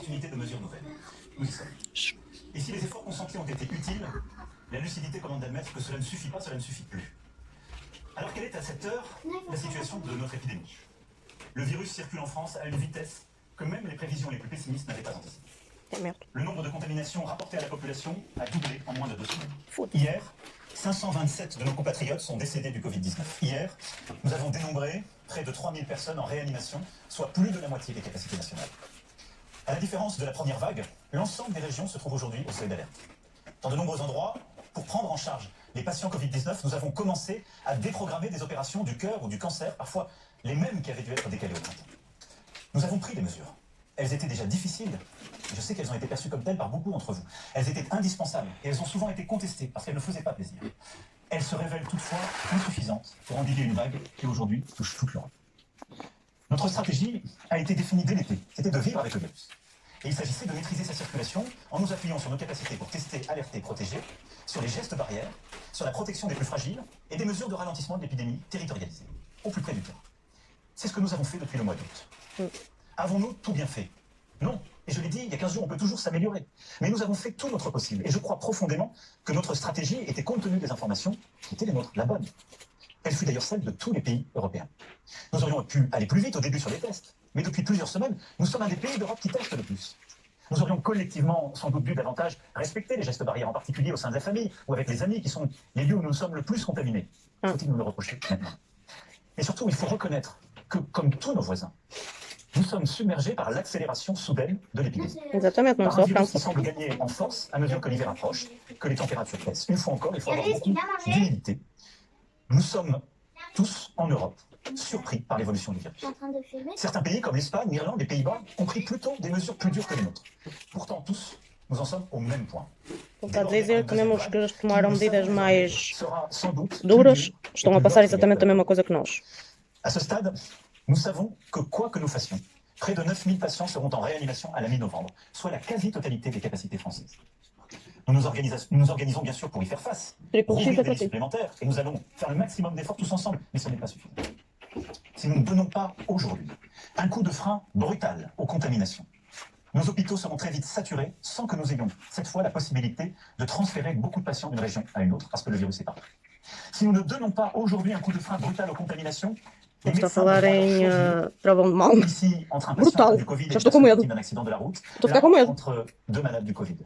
infinité de mesures nouvelles. Nous y sommes. Et si les efforts consentis ont été utiles, la lucidité commande d'admettre que cela ne suffit pas, cela ne suffit plus. Alors quelle est à cette heure la situation de notre épidémie? Le virus circule en France à une vitesse que même les prévisions les plus pessimistes n'avaient pas anticipée. Le nombre de contaminations rapportées à la population a doublé en moins de 2 semaines. Hier, 527 de nos compatriotes sont décédés du Covid-19. Hier, nous avons dénombré près de 3000 personnes en réanimation, soit plus de la moitié des capacités nationales. À la différence de la première vague, l'ensemble des régions se trouve aujourd'hui au seuil d'alerte. Dans de nombreux endroits, pour prendre en charge les patients Covid-19, nous avons commencé à déprogrammer des opérations du cœur ou du cancer, parfois les mêmes qui avaient dû être décalées au printemps. Nous avons pris des mesures. Elles étaient déjà difficiles, et je sais qu'elles ont été perçues comme telles par beaucoup d'entre vous. Elles étaient indispensables, et elles ont souvent été contestées, parce qu'elles ne faisaient pas plaisir. Elles se révèlent toutefois insuffisantes pour endiguer une vague qui aujourd'hui touche toute l'Europe. Notre stratégie a été définie dès l'été, c'était de vivre avec le virus. Et il s'agissait de maîtriser sa circulation en nous appuyant sur nos capacités pour tester, alerter, protéger, sur les gestes barrières, sur la protection des plus fragiles et des mesures de ralentissement de l'épidémie territorialisées, au plus près du terrain. C'est ce que nous avons fait depuis le mois d'août. Avons-nous tout bien fait? Non. Et je l'ai dit, il y a 15 jours, on peut toujours s'améliorer. Mais nous avons fait tout notre possible. Et je crois profondément que notre stratégie était, compte tenu des informations qui étaient les nôtres, la bonne. Elle fut d'ailleurs celle de tous les pays européens. Nous aurions pu aller plus vite au début sur les tests. Mais depuis plusieurs semaines, nous sommes un des pays d'Europe qui testent le plus. Nous aurions collectivement, sans doute, dû davantage respecter les gestes barrières, en particulier au sein de la famille ou avec les amis, qui sont les lieux où nous sommes le plus contaminés. Faut-il nous le reprocher maintenant? Et surtout, il faut reconnaître que, comme tous nos voisins, nous sommes submergés par l'accélération soudaine de l'épidémie. Par un virus qui semble gagner en force à mesure que l'hiver approche, que les températures baissent. Une fois encore, il faut avoir beaucoup d'humilité. Nous sommes tous, en Europe, surpris par l'évolution du virus. Certains pays comme l'Espagne, l'Irlande, les Pays-Bas ont pris plutôt des mesures plus dures que les nôtres. Pourtant, tous, nous en sommes au même point. Está a dizer que mesmo os que tomaram medidas mais duras estão a passar exatamente a mesma coisa que nós. À ce stade, nous savons que quoi que nous fassions, près de 9000 patients seront en réanimation à la mi-novembre, soit la quasi-totalité des capacités françaises. Nous nous organisons bien sûr pour y faire face, pour ouvrir des lits supplémentaires, et nous allons faire le maximum d'efforts tous ensemble, mais ce n'est pas suffisant. Si nous ne donnons pas aujourd'hui un coup de frein brutal aux contaminations, nos hôpitaux seront très vite saturés sans que nous ayons cette fois la possibilité de transférer beaucoup de patients d'une région à une autre, parce que le virus est partout. Si nous ne donnons pas aujourd'hui un coup de frein brutal aux contaminations, ele está a falar em travão de mão. Brutal. Já estou com medo. Estou a ficar com medo. Entre deux malades du Covid.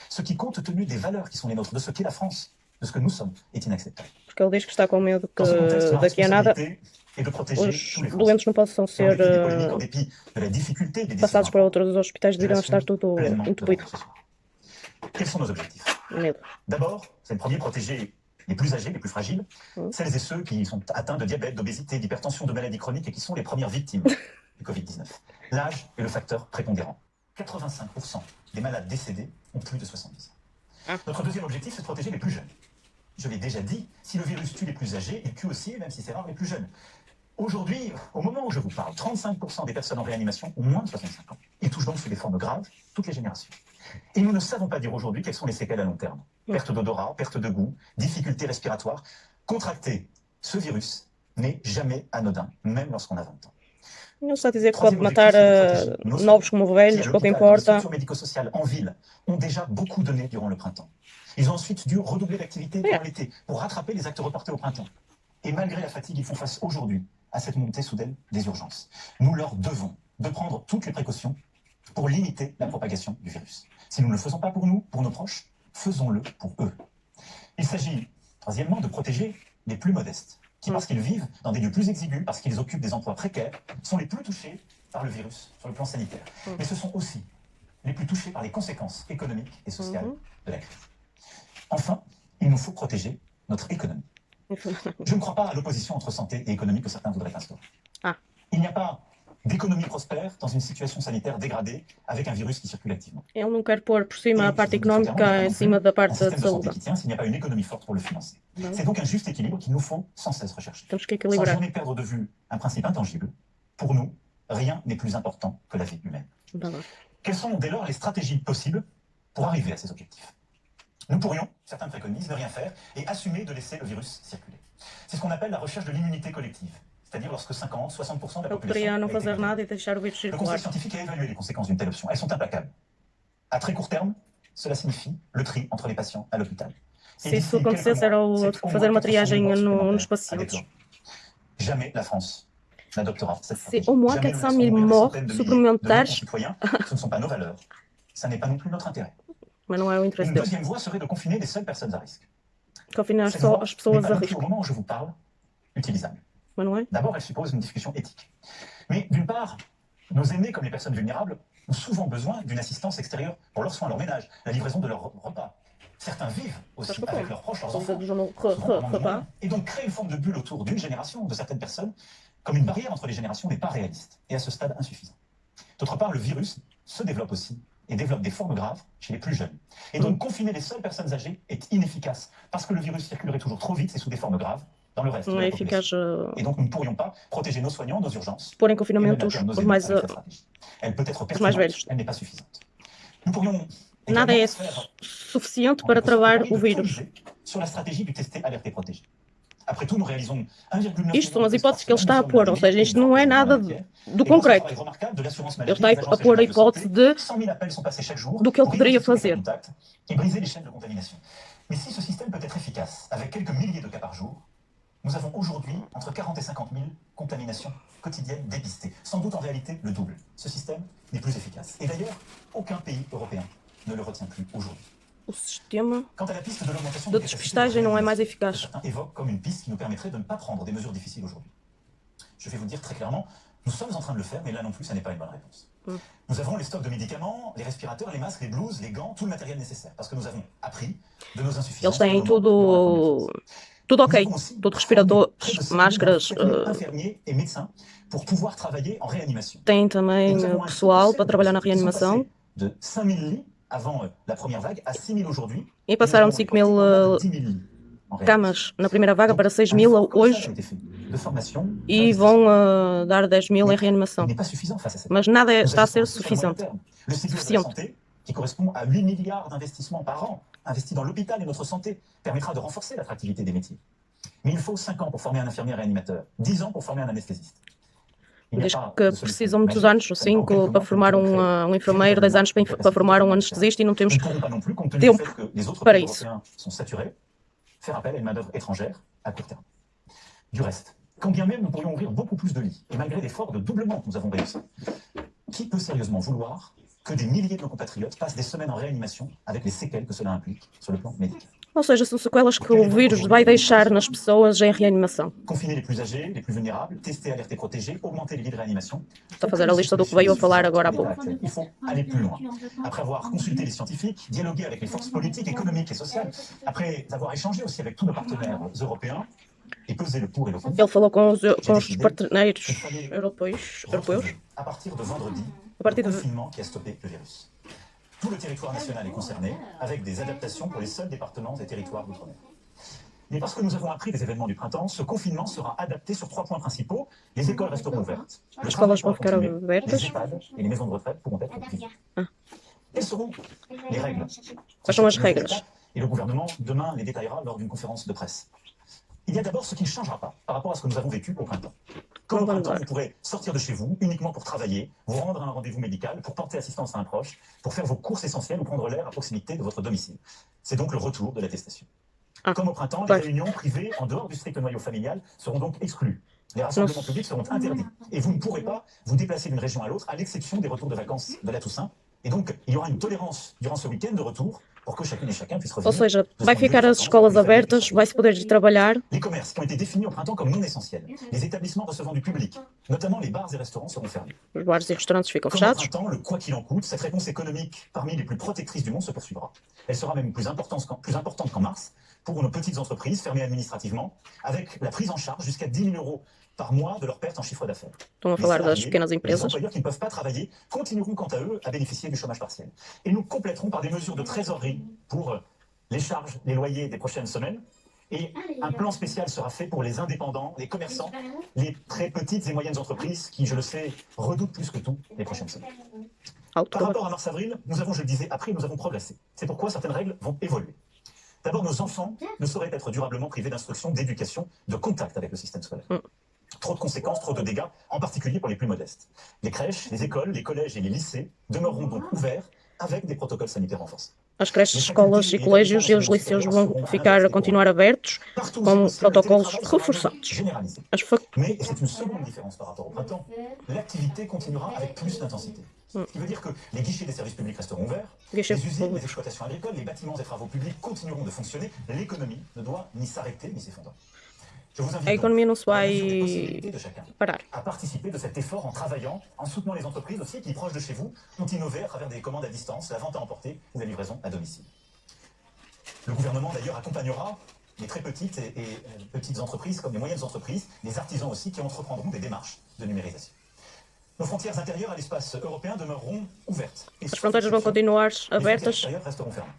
Ce qui, compte tenu des valeurs qui sont les nôtres, de ce qu'est la France, de ce que nous sommes, est inacceptable. Porque ele diz que está com medo que daqui a nada os doentes não possam ser passados para outros hospitais devido a estar tudo entupido. Quels sont nos objectifs? Medo. D'abord, c'est le premier, protéger les plus âgés, les plus fragiles, celles et ceux qui sont atteints de diabète, d'obésité, d'hypertension, de maladies chroniques et qui sont les premières victimes du Covid-19. L'âge est le facteur prépondérant. 85% des malades décédés ont plus de 70 ans. Notre deuxième objectif, c'est de protéger les plus jeunes. Je l'ai déjà dit, si le virus tue les plus âgés, il tue aussi, même si c'est rare, les plus jeunes. Aujourd'hui, au moment où je vous parle, 35% des personnes en réanimation ont moins de 65 ans. Ils touchent donc sous des formes graves toutes les générations. Et nous ne savons pas dire aujourd'hui quelles sont les séquelles à long terme. Perte d'odorat, perte de goût, difficultés respiratoires. Contracter ce virus n'est jamais anodin, même lorsqu'on a 20 ans. Não está a dizer que pode matar novos como velhos, pouco importa. Les structures médico-sociales en ville ont déjà beaucoup donné durant le printemps. Ils ont ensuite dû redoubler d'activité durant l'été pour rattraper les actes reportés au printemps. Et malgré la fatigue, ils font face aujourd'hui à cette montée soudaine des urgences. Nous leur devons de prendre toutes les précautions pour limiter la propagation du virus. Si nous ne le faisons pas pour nous, pour nos proches, faisons-le pour eux. Il s'agit, troisièmement, de protéger les plus modestes, qui, parce qu'ils vivent dans des lieux plus exigus, parce qu'ils occupent des emplois précaires, sont les plus touchés par le virus sur le plan sanitaire. Mais ce sont aussi les plus touchés par les conséquences économiques et sociales de la crise. Enfin, il nous faut protéger notre économie. Je ne crois pas à l'opposition entre santé et économie que certains voudraient instaurer. Il n'y a pas d'économie prospère dans une situation sanitaire dégradée avec un virus qui circule activement. Ele não quer pôr por cima a parte económica em cima da parte da saúde. S'il n'y a pas une économie forte pour le financer. C'est donc un juste équilibre qu'il nous faut sans cesse rechercher. Temos que Sans equilibrar. jamais perdre de vue un principe intangible. Pour nous, rien n'est plus important que la vie humaine. Quelles sont dès lors les stratégies possibles pour arriver à ces objectifs? Nous pourrions, certains préconisent, ne rien faire et assumer de laisser le virus circuler. C'est ce qu'on appelle la recherche de l'immunité collective. c'est-à-dire lorsque 50, 60% de la Ele poderia population não a été fazer contaminée. nada e deixar o vírus Le circular. Conseil scientifique a évalué les conséquences d'une telle option. Elles sont implacables. À très court terme, cela signifie le tri entre les patients à l'hôpital. Se isso acontecesse, era fazer uma triagem nos pacientes. Jamais la France n'adoptera cette C'est stratégie. au moins Jamais nous 400 000 laisserons mourir des morts centaines de milliers de nos supplémentaires, concitoyens. Ce ne sont pas nos valeurs. Ça n'est pas non plus notre intérêt. mas não é o interesse Une deles. deuxième voie serait de confiner les seules personnes à risque. Confinar Cette só voie as n'est pessoas pas a non plus, risco, au moment où je vous parle, utilisable. mas não é? D'abord, elle suppose une discussion éthique. Mais d'une part, nos aînés, comme les personnes vulnérables, ont souvent besoin d'une assistance extérieure pour leurs soins, leur ménage, la livraison de leurs repas. Certains vivent aussi Acho que avec sim. leurs proches, leurs Os enfants. idosos não souvent pendant des repas. mois. Et donc, créer une forme de bulle autour d'une génération, de certaines personnes, comme une barrière entre les générations, n'est pas réaliste et à ce stade insuffisant. D'autre part, le virus se développe aussi et développe des formes graves chez les plus jeunes. Et donc, confiner les seules personnes âgées est inefficace parce que le virus circulerait toujours trop vite et sous des formes graves dans le reste de Não la é population. eficaz Et donc, nous ne pourrions pas protéger nos soignants, nos urgences, pôr em et même confinamento à terme, nos os aînés mais avec cette stratégie. Elle peut être mais pertinente, velhos. elle n'est pas suffisante. Nous pourrions Nada également é faire suficiente para travar o vírus. sur la stratégie du tester, alerter, protéger. Après tout, nous réalisons 1,9 Isto são million as de hipóteses que ele está a nous pôr, sommes ou seja, isto não é nada do Et grâce au concreto. travail remarquable de l'assurance Ele maladie, está des a agences pôr a régionales de hipótese santé, de 100 000 appels sont passés chaque jour do que ele pour poderia identifier les fazer. contacts et briser les chaînes de contamination. Mais si ce système peut être efficace, avec quelques milliers de cas par jour, nous avons aujourd'hui entre 40 et 50 000 contaminations quotidiennes dépistées. Sans doute en réalité le double. Ce système n'est plus efficace. Et d'ailleurs, aucun pays européen ne le retient plus aujourd'hui. O sistema Quant à la piste de l'augmentation da des capacités despistagem não é mais eficaz. certains évoquent comme une piste qui nous permettrait de ne pas prendre des mesures difficiles aujourd'hui. Je vais vous dire très clairement, nous sommes en train de le faire, mais là non plus, ça n'est pas une bonne réponse. Nous avons les stocks de médicaments, les respirateurs, les masques, les blouses, les gants, tout le matériel nécessaire, parce que nous avons appris de nos insuffisances. Eles têm tudo ok, tudo respiradores, máscaras, Infirmiers et médecins pour pouvoir travailler en réanimation. têm também pessoal para trabalhar na reanimação. De 5 000 lits avant la première vague à 6 000 aujourd'hui. E passaram de 5 mil camas na primeira vaga para 6 mil hoje e vão dar 10 mil em reanimação. Mas nada está a ser suficiente. Qui correspond à 8 milliards d'investissements par an, investis dans l'hôpital et notre santé, permettra de renforcer l'attractivité des métiers. Mais il faut 5 ans pour former un infirmier réanimateur, 10 ans pour former un anesthésiste. Diz que precisam muitos anos, 5 para formar um enfermeiro, 10 anos para formar um anestesista e não temos tempo para isso. Faire appel à une main-d'œuvre étrangère à court terme. Du reste, quand bien même nous pourrions ouvrir beaucoup plus de lits, et malgré l'effort de doublement que nous avons réussi, qui peut sérieusement vouloir que des milliers de nos compatriotes passent des semaines en réanimation avec les séquelles que cela implique sur le plan médical? Ou seja, são sequelas que o vírus vai deixar nas pessoas em reanimação. Confiner les plus âgés, les plus vulnérables, tester, alerter, protéger, augmenter les lits de réanimation. Está a fazer a lista do que veio a falar agora há pouco. Il faut aller plus loin. Après avoir consulté les scientifiques, dialogué avec les forces politiques, économiques et sociales, après avoir échangé aussi avec tous nos partenaires européens et pesé le pour et le contre. Ele falou com os parceiros europeus à partir de vendredi, le confinement qui a stoppé le virus. Tout le territoire national est concerné, avec des adaptations pour les seuls départements et territoires d'outre-mer. Mais parce que nous avons appris des événements du printemps, ce confinement sera adapté sur 3 points principaux. Les écoles resteront ouvertes, le travail pourra continuer, les EHPAD et les maisons de retraite pourront être vides. Quelles seront les règles? Quais sont les règles? Et le gouvernement, demain, les détaillera lors d'une conférence de presse. Il y a d'abord ce qui ne changera pas par rapport à ce que nous avons vécu au printemps. Comme au printemps, vous pourrez sortir de chez vous uniquement pour travailler, vous rendre à un rendez-vous médical, pour porter assistance à un proche, pour faire vos courses essentielles ou prendre l'air à proximité de votre domicile. C'est donc le retour de l'attestation. Comme au printemps, les réunions privées en dehors du strict noyau familial seront donc exclues. Les rassemblements publics seront interdits. Et vous ne pourrez pas vous déplacer d'une région à l'autre, à l'exception des retours de vacances de la Toussaint. Et donc, il y aura une tolérance durant ce week-end de retour pour que chacune et chacun puisse revenir. Ou seja, vai ficar as escolas abertas, vai-se poder ir trabalhar. Les commerces qui ont été définis au printemps comme non essentiels, les établissements recevant du public, notamment les bars et restaurants, seront fermés. Os bares e restaurantes ficam Comme au fechados. printemps, le quoi qu'il en coûte, cette réponse économique parmi les plus protectrices du monde se poursuivra. Elle sera même plus importante qu'en mars pour nos petites entreprises fermées administrativement, avec la prise en charge jusqu'à 10 000 € par mois de leur perte en chiffre d'affaires. Estão a falar das pequenas Les empresas. employeurs qui ne peuvent pas travailler continueront quant à eux à bénéficier du chômage partiel. Et nous compléterons par des mesures de trésorerie pour les charges, les loyers des prochaines semaines. Et un plan spécial sera fait pour les indépendants, les commerçants, les très petites et moyennes entreprises qui, je le sais, redoutent plus que tout les prochaines semaines. Par rapport à mars-avril, nous avons, je le disais, appris, nous avons progressé. C'est pourquoi certaines règles vont évoluer. D'abord, nos enfants ne sauraient être durablement privés d'instruction, d'éducation, de contact avec le système scolaire. Trop de conséquences, trop de dégâts, en particulier pour les plus modestes. Les crèches, les écoles, les collèges et les lycées demeureront donc ouverts avec des protocoles sanitaires renforcés. As creches, escolas e colégios e os liceus vão continuar abertos com protocolos reforçados. Mais, et c'est une seconde différence par rapport au printemps, l'activité continuera avec plus d'intensité. Ce qui veut dire que les guichets des services publics resteront ouverts, les usines, les exploitations agricoles, les bâtiments et travaux publics continueront de fonctionner, l'économie ne doit ni s'arrêter ni s'effondrer. A economia não se vai parar. À participer de cet effort en travaillant, en soutenant les entreprises aussi qui, proches de chez vous, ont innové à travers des commandes à distance, la vente à emporter ou la livraison à domicile. Le gouvernement d'ailleurs accompagnera les très petites et petites entreprises comme les moyennes entreprises, les artisans aussi qui entreprendront des démarches de numérisation. Nos frontières intérieures à l'espace européen demeureront ouvertes. As fronteiras vão continuar abertas. Resteront fermées.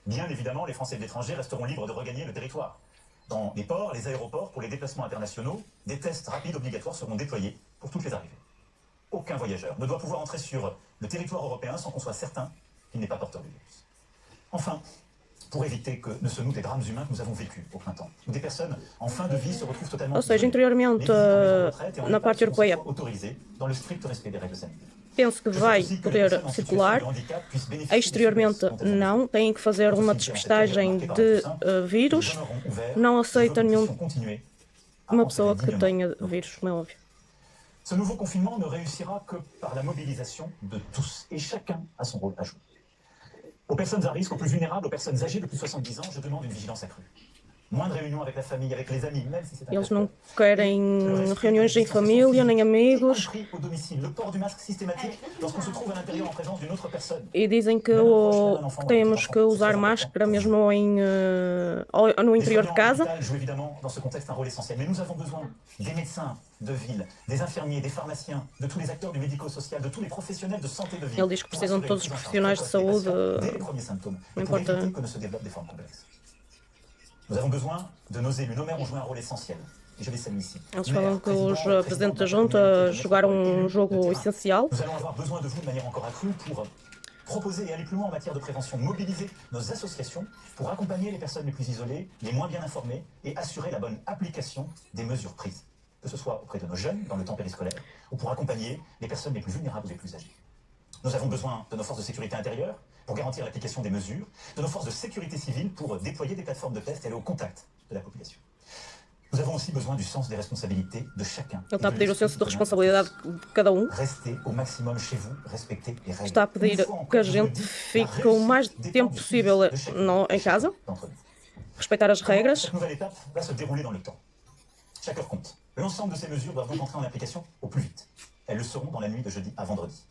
Bien évidemment, les Français de l'étranger resteront libres de regagner le territoire. Dans les ports, les aéroports, pour les déplacements internationaux, des tests rapides obligatoires seront déployés pour toutes les arrivées. Aucun voyageur ne doit pouvoir entrer sur le territoire européen sans qu'on soit certain qu'il n'est pas porteur du virus. Enfin, pour éviter que ne se nouent des drames humains que nous avons vécus au printemps, où des personnes en fin de vie se retrouvent totalement Ou seja, interiormente, na parte europeia, autorisées dans le strict respect des règles sanitaires. Penso que vai poder circular. Exteriormente, não. Têm que fazer uma despistagem de vírus. Não aceita nenhuma pessoa que tenha vírus, como é óbvio. Ce nouveau confinement ne réussira que par la mobilisation de tous, et chacun a son rôle à jouer. Aux personnes à risque, aux plus vulnérables, aux personnes âgées de plus de 70 ans, je demande une vigilance accrue. Moins de réunions avec la famille, avec les amis, même si c'est un Eles não querem reuniões em família, nem amigos. Le port du masque systématique lorsqu'on se trouve à l'intérieur en présence d'une autre personne. E dizem que temos que usar máscara mesmo no interior de casa. Joue évidemment dans ce contexte un rôle essentiel, mais nous avons besoin des médecins de ville, des infirmiers, des pharmaciens, de tous les acteurs du médico-social, de tous les professionnels de santé de ville. Ele diz que precisam de todos os profissionais de saúde. Dès les premiers symptômes, Não pour importa. éviter que ne se développent des formes complexes. Nous avons besoin de nos élus. Nos maires ont joué un rôle essentiel. Et je les salue ici. Eles falam que os presidentes da junta jogaram jogo essencial. Nous allons avoir besoin de vous de manière encore accrue pour proposer et aller plus loin en matière de prévention, mobiliser nos associations pour accompagner les personnes les plus isolées, les moins bien informées et assurer la bonne application des mesures prises, que ce soit auprès de nos jeunes dans le temps périscolaire ou pour accompagner les personnes les plus vulnérables ou les plus âgées. Nous avons besoin de nos forces de sécurité intérieure pour garantir l'application des mesures, de nos forces de sécurité civile pour déployer des plateformes de tests et aller au contact de la population. Nous avons aussi besoin du sens des responsabilités de chacun. Ele está a pedir o senso de responsabilidade de cada um. Restez au maximum chez vous, respectez les règles. Está a pedir que a gente fique o mais tempo possível em casa, respeitar as regras. Cette nouvelle étape va se dérouler dans le temps. Chaque heure compte. L'ensemble de ces mesures doivent donc entrer en application au plus vite. Elles le seront dans la nuit de jeudi à vendredi.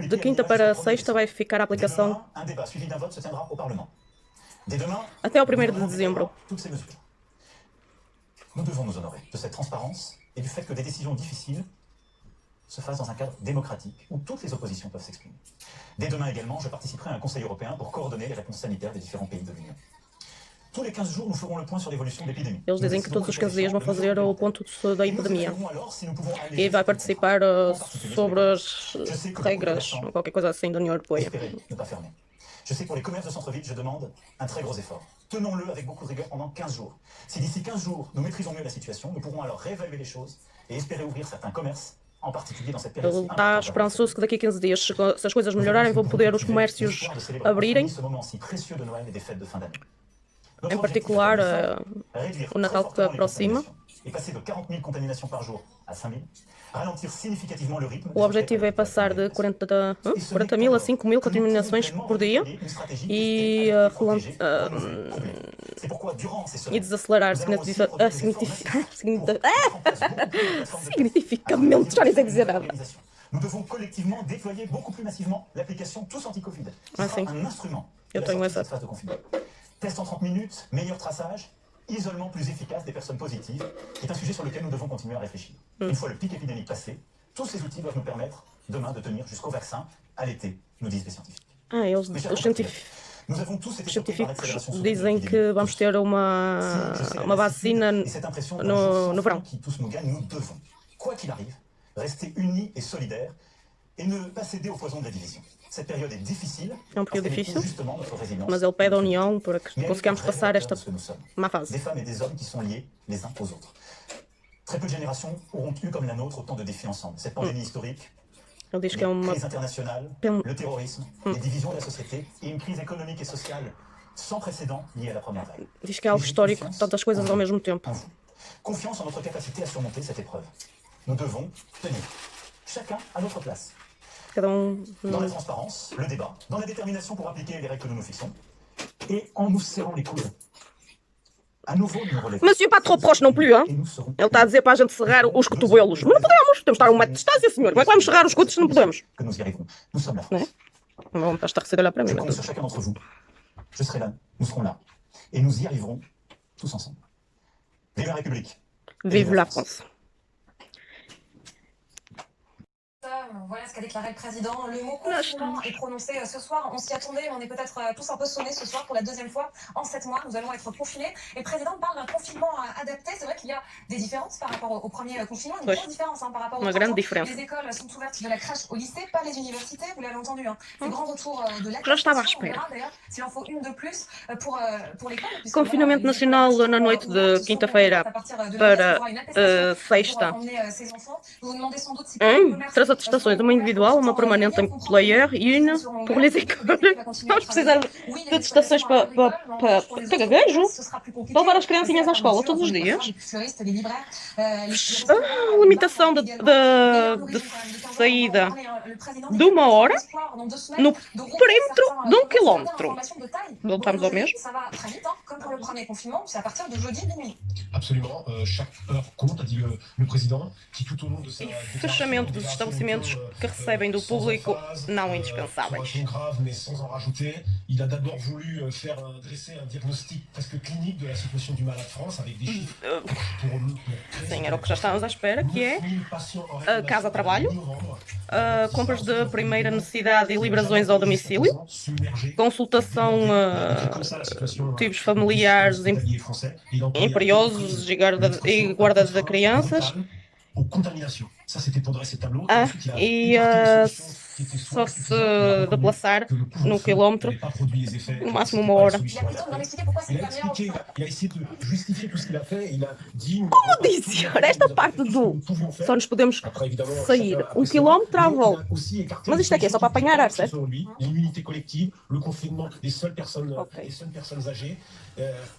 De quinta para sexta vai ficar a aplicação un débat suivi d'un vote se tiendra au Parlement. até ao 1º de dezembro. Toutes ces mesures. Nous devons nous honorer de cette transparence et du fait que des décisions difficiles se fassent dans un cadre démocratique où toutes les oppositions peuvent s'exprimer. Dès demain également, je participerai à un Conseil européen pour coordonner les réponses sanitaires des différents pays de l'Union. Tous les 15 jours, nous ferons le point sur l'évolution de l'épidémie. Eles dizem que todos os 15 dias vão fazer o ponto da epidemia. E vai participar sobre as regras, qualquer coisa assim da União Europeia. Je sais que pour les commerces de centre-ville, je demande un très gros effort. Tenons-le avec beaucoup de rigueur pendant 15 jours. Si d'ici 15 jours, nous maîtrisons mieux la situation, nous pourrons alors réévaluer les choses et espérer ouvrir certains commerces, en particulier dans cette période. Ele está esperançoso que daqui a 15 dias, se as coisas melhorarem, vão poder os comércios abrirem. Ce moment si précieux de Noël et des fêtes de fin d'année. Em particular, o Natal que aproxima. O objetivo é passar de 40.000 a 5.000 contaminações por dia e desacelerar significativamente, já nem sei dizer nada. Nous devons collectivement déployer beaucoup plus massivement l'application Tous Anti-Covid. Ce sera un instrument de la phase de confinement. Test en 30 minutes, meilleur traçage, isolement plus efficace des personnes positives, qui est un sujet sur lequel nous devons continuer à réfléchir. Une fois le pic épidémique passé, tous ces outils doivent nous permettre demain de tenir jusqu'au vaccin à l'été, nous disent les scientifiques. Os científicos dizem que vamos ter uma vacina no verão. Quoi qu'il arrive, rester unis et solidaires et ne pas céder au poison de la division. Cette période est difficile, é um período difícil, mas ele pede a união para que consigamos passar esta má fase. Des femmes et des hommes qui sont liés les uns aux autres. Très peu de générations auront eu comme la nôtre autant de défis ensemble. Cette pandémie historique, Ele diz que é uma crise internationale, le terrorisme, les divisions de la société et une crise économique et sociale sans précédent liée à la première vague. Diz que é algo histórico, tantas coisas ao mesmo tempo. Confiance en notre capacité à surmonter cette épreuve. Nous devons tenir, chacun à notre place. Dans la transparence, le débat, dans la détermination pour appliquer les règles que nous nous fixons, et en nous serrant les coudes. Monsieur, pas trop proche não plus, hein? Ele está a dizer para a gente serrar os cotovelos. Mas não podemos, temos de estar a 1 metro de distância, senhor. Como é que vamos serrar os cotos se não podemos? Não é? Não estás a receber lá para mim. Je compte sur chacun d'entre vous. Je serai là, nous serons là. Et nous y arriverons tous ensemble. Vive la République. Vive la France. Voilà ce qu'a déclaré le président. Le mot confinement est prononcé ce soir. On s'y attendait, mais on est peut-être tous un peu sonnés ce soir pour la deuxième fois en 7 mois. Nous allons être confinés. Et le président parle d'un confinement adapté. C'est vrai qu'il y a des différences par rapport au premier confinement. Une grosse différence par rapport au grande différence. Les écoles sont ouvertes de la crèche au lycée, pas les universités. Vous l'avez entendu. Le grand retour de la Já estava à On espera. verra d'ailleurs s'il en faut une de plus pour l'école. Confinamento nacional na noite de quinta-feira para sexta. Três atestações, uma individual, uma permanente employer e uma por les écoles. Vamos precisar de atestações para gaguejo? Para levar as criancinhas à escola todos os dias? Limitação de saída de 1 hora no perímetro de 1 quilômetro. Voltamos ao mesmo? Absolument, chaque heure compte, a dit le président, qui tout au long de sa Fechamento dos estabelecimentos que recebem do público não indispensáveis. grave, mais sans en rajouter. Il a d'abord voulu dresser un diagnostic presque clinique de la situation du mal à France avec des chiffres Sim, era o que já estávamos à espera, que é casa-trabalho, compras de primeira necessidade e liberações ao domicílio, consultação motivos familiares imperiosos e guarda de crianças. E só se deplaçar no quilômetro, no máximo 1 hora. Como disse, senhor, esta parte do só nos podemos sair 1 quilômetro à volta. Mas isto aqui é só para apanhar ar, certo? Okay.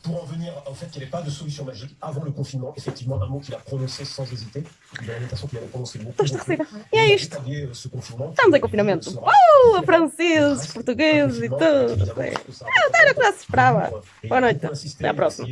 Pour en venir au fait qu'il n'y avait pas de solution magique avant le confinement, effectivement, un mot qu'il a prononcé sans hésiter, de la même façon qu'il avait prononcé le mot couvre-feu. E é isto. Estamos em confinamento. Franceses, portugueses e tudo. Era o que já se esperava. Boa noite. Até à próxima.